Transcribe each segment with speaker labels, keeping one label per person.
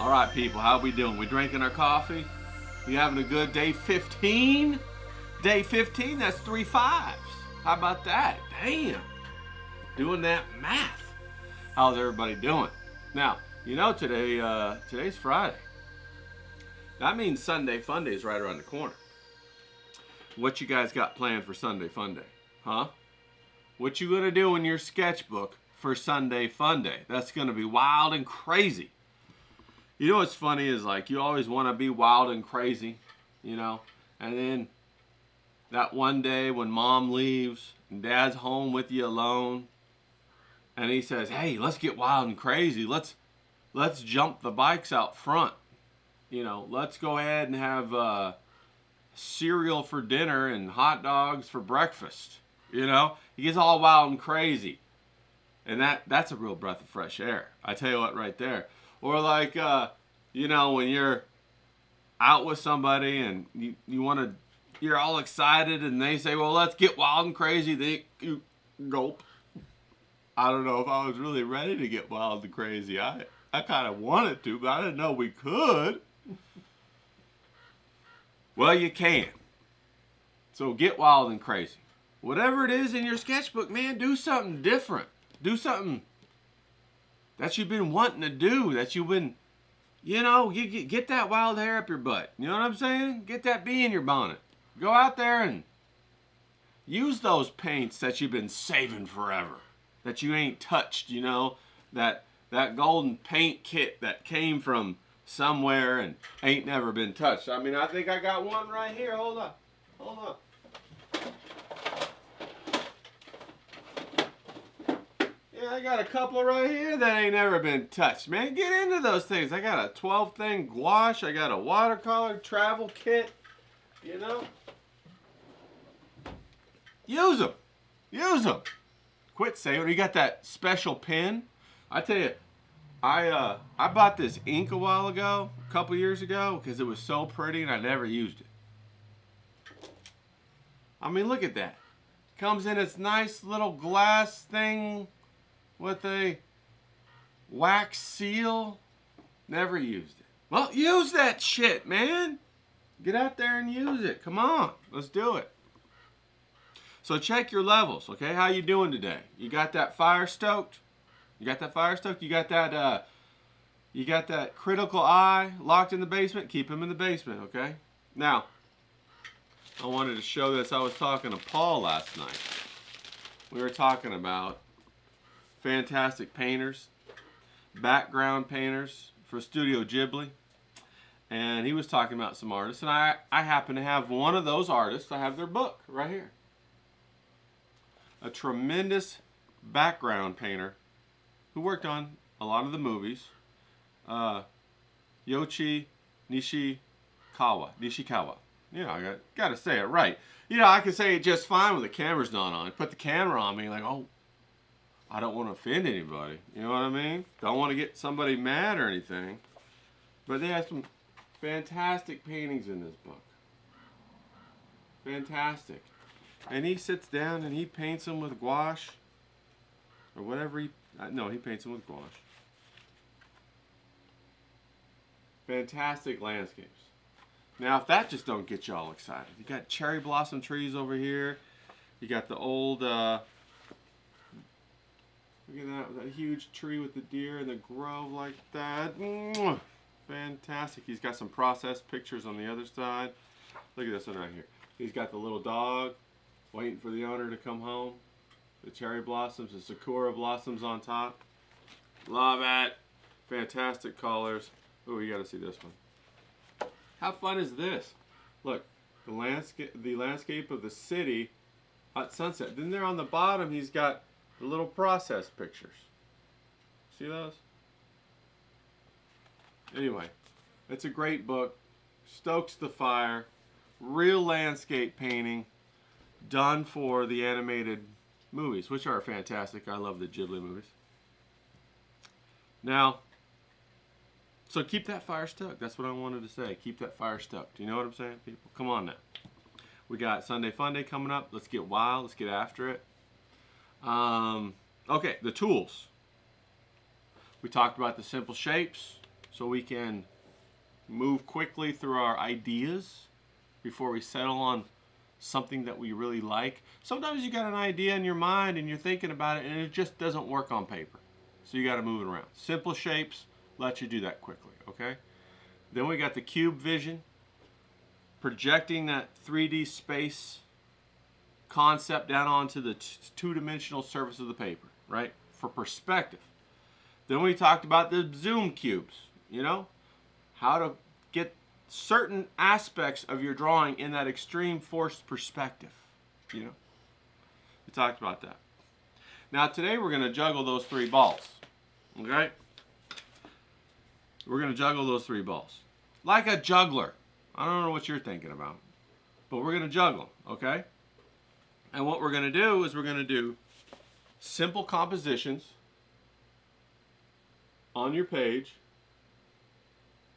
Speaker 1: All right, people, how we doing? We drinking our coffee? We having a good day 15? Day 15, that's 3 fives. How about that? Damn. Doing that math. How's everybody doing? Now, you know today's Friday. That means Sunday Fun Day is right around the corner. What you guys got planned for Sunday Fun Day? Huh? What you gonna do in your sketchbook for Sunday Fun Day? That's gonna be wild and crazy. You know what's funny is like you always want to be wild and crazy, you know, and then that one day when mom leaves and dad's home with you alone, and he says, "Hey, let's get wild and crazy. Let's jump the bikes out front. You know, let's go ahead and have cereal for dinner and hot dogs for breakfast." You know, he gets all wild and crazy, and that's a real breath of fresh air. I tell you what, right there. Or like, you know, when you're out with somebody and you're all excited and they say, "Well, let's get wild and crazy." You gulp. I don't know if I was really ready to get wild and crazy. I kind of wanted to, but I didn't know we could. Well, you can. So get wild and crazy. Whatever it is in your sketchbook, man, do something different. Do something that you've been wanting to do, that you've been, you know, get that wild hair up your butt. You know what I'm saying? Get that bee in your bonnet. Go out there and use those paints that you've been saving forever, that you ain't touched, you know, that golden paint kit that came from somewhere and ain't never been touched. I mean, I think I got one right here. Hold on. Yeah, I got a couple right here that ain't never been touched, man. Get into those things. I got a 12 thing gouache. I got a watercolor travel kit. You know? Use them. Quit saying, you got that special pen. I tell you, I bought this ink a couple years ago, because it was so pretty and I never used it. I mean, look at that. Comes in its nice little glass thing with a wax seal. Never used it. Well, use that shit, man. Get out there and use it. Come on, let's do it. So check your levels, okay? How you doing today? You got that fire stoked? You got that critical eye locked in the basement? Keep him in the basement, okay? Now, I wanted to show this. I was talking to Paul last night. We were talking about fantastic painters, background painters for Studio Ghibli. And he was talking about some artists. And I happen to have one of those artists. I have their book right here. A tremendous background painter who worked on a lot of the movies. Yoichi Nishikawa. You know, I gotta say it right. You know, I can say it just fine when the camera's not on. Put the camera on me, like, oh, I don't want to offend anybody. You know what I mean? Don't want to get somebody mad or anything. But they have some fantastic paintings in this book. Fantastic. And he sits down and he paints them with gouache. Or whatever he paints them with gouache. Fantastic landscapes. Now, if that just don't get you all excited, you got cherry blossom trees over here. You got the old, look at that huge tree with the deer in the grove like that. Mwah! Fantastic. He's got some processed pictures on the other side. Look at this one right here. He's got the little dog waiting for the owner to come home. The cherry blossoms, the sakura blossoms on top. Love it. Fantastic colors. Oh, you got to see this one. How fun is this? Look, the landscape of the city at sunset. Then there on the bottom, he's got the little process pictures. See those? Anyway, it's a great book. Stokes the fire. Real landscape painting done for the animated movies, which are fantastic. I love the Ghibli movies. Now, so keep that fire stoked. That's what I wanted to say. Keep that fire stoked. You know what I'm saying, people? Come on now. We got Sunday Fun Day coming up. Let's get wild. Let's get after it. Okay, the tools. We talked about the simple shapes. so we can move quickly through our ideas before we settle on something that we really like. Sometimes you got an idea in your mind and you're thinking about it and it just doesn't work on paper. So you got to move it around. Simple shapes let you do that quickly, okay? Then we got the cube vision, projecting that 3D space concept down onto the two-dimensional surface of the paper, right? For perspective. Then we talked about the zoom cubes, you know? How to get certain aspects of your drawing in that extreme forced perspective, you know? We talked about that. Now today we're going to juggle those 3 balls, okay? We're going to juggle those 3 balls. Like a juggler. I don't know what you're thinking about, but we're going to juggle, okay? And what we're going to do is we're going to do simple compositions on your page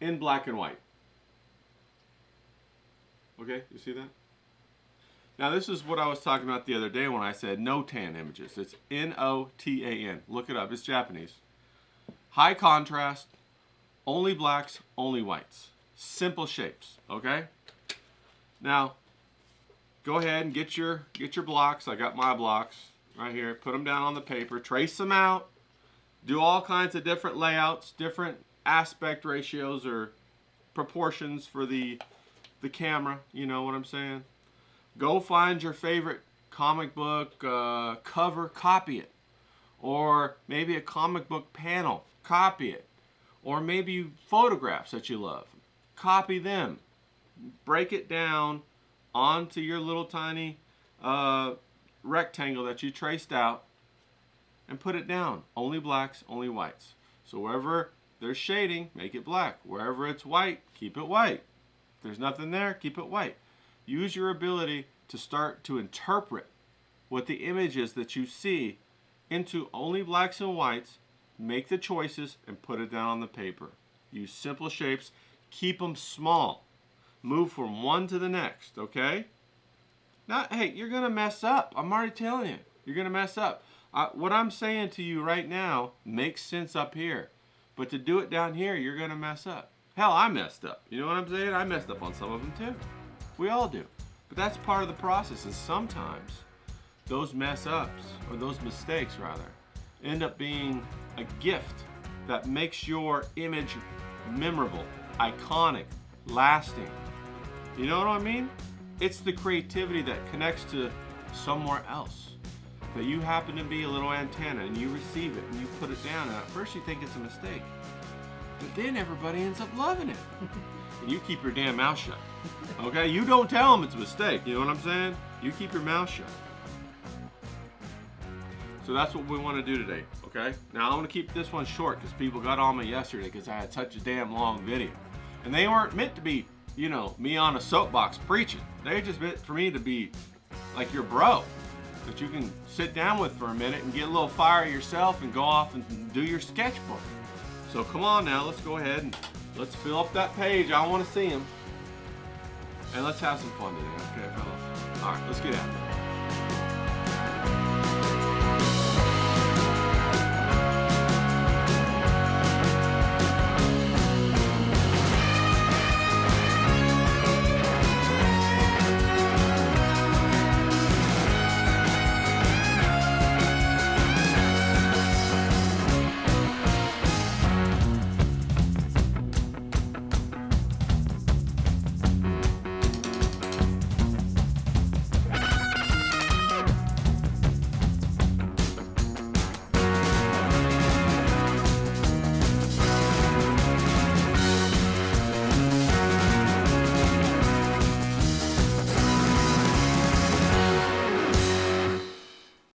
Speaker 1: in black and white. Okay, you see that? Now this is what I was talking about the other day when I said Notan images. It's N-O-T-A-N. Look it up, it's Japanese. High contrast, only blacks, only whites. Simple shapes, okay? Now, go ahead and get your blocks. I got my blocks right here. Put them down on the paper. Trace them out. Do all kinds of different layouts, different aspect ratios or proportions for the camera. You know what I'm saying? Go find your favorite comic book cover, copy it. Or maybe a comic book panel, copy it. Or maybe photographs that you love, copy them. Break it down onto your little tiny rectangle that you traced out and put it down. Only blacks, only whites. So wherever there's shading, make it black. Wherever it's white, keep it white. If there's nothing there, keep it white. Use your ability to start to interpret what the image is that you see into only blacks and whites. Make the choices and put it down on the paper. Use simple shapes. Keep them small. Move from one to the next, okay? Now, hey, you're going to mess up. I'm already telling you. You're going to mess up. What I'm saying to you right now makes sense up here. But to do it down here, you're going to mess up. Hell, I messed up. You know what I'm saying? I messed up on some of them too. We all do. But that's part of the process. And sometimes those mess ups, or those mistakes rather, end up being a gift that makes your image memorable, iconic, lasting. You know what I mean? It's the creativity that connects to somewhere else. That you happen to be a little antenna and you receive it and you put it down and at first you think it's a mistake. But then everybody ends up loving it. And you keep your damn mouth shut. Okay? You don't tell them it's a mistake. You know what I'm saying? You keep your mouth shut. So that's what we want to do today, okay? Now I'm going to keep this one short because people got on me yesterday because I had such a damn long video. And they weren't meant to be, you know, me on a soapbox preaching. They just meant for me to be like your bro that you can sit down with for a minute and get a little fire yourself and go off and do your sketchbook. So come on now, let's go ahead and let's fill up that page. I want to see them. And let's have some fun today, okay, fellas? All right, let's get at it.